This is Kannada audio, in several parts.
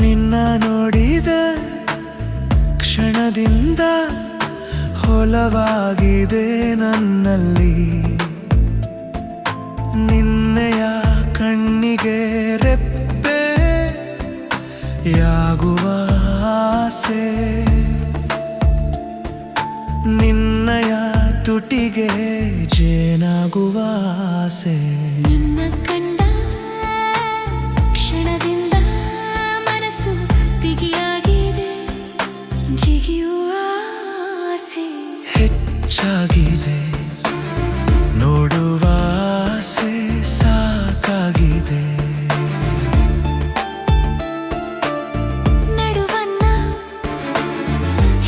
ನಿನ್ನ ನೋಡಿದ ಕ್ಷಣದಿಂದ ಹೊಲವಾಗಿದೆ ನನ್ನಲ್ಲಿ. ನಿನ್ನೆಯ ಕಣ್ಣಿಗೆ ರೆಪ್ಪೆ ಯಾಗುವ ಆಸೆ, ನಿನ್ನಯ ತುಟಿಗೆ ಜೇನಾಗುವ ಆಸೆ. ನಿನ್ನ ಕಂಡ ಕ್ಷಣದಿಂದ ಮನಸ್ಸು ಬಿಗಿಯಾಗಿದೆ, ಜಿಗಿಯುವ ಆಸೆ ಹೆಚ್ಚಾಗಿದೆ, ನೋಡುವ ಆಸೆ ಸಾಕಾಗಿದೆ. ನಡುವನ್ನ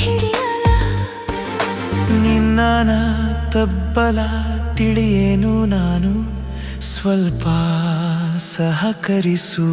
ಹಿಡಿಯಲ ನಿನ್ನ ತಬ್ಬಲ ತಿಳಿಯೇನು ನಾನು, ಸ್ವಲ್ಪ ಸಹಕರಿಸು.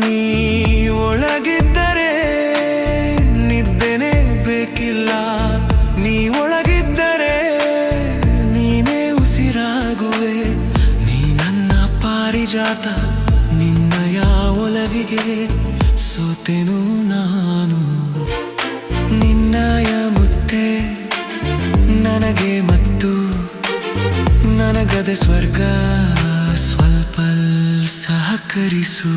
ನೀ ಒಳಗಿದ್ದರೆ ನಿದ್ದೆನೇ ಬೇಕಿಲ್ಲ, ನೀ ಒಳಗಿದ್ದರೆ ನೀನೇ ಉಸಿರಾಗುವೆ. ನೀ ನನ್ನ ಪಾರಿಜಾತ, ನಿನ್ನಯ ಒಲವಿಗೆ ಸೋತೆನು ನಾನು. ನಿನ್ನಯ ಮುತ್ತೆ ನನಗೆ ಮತ್ತು ನನಗದ ಸ್ವರ್ಗ, ಸ್ವಲ್ಪ ಸಹಕರಿಸು.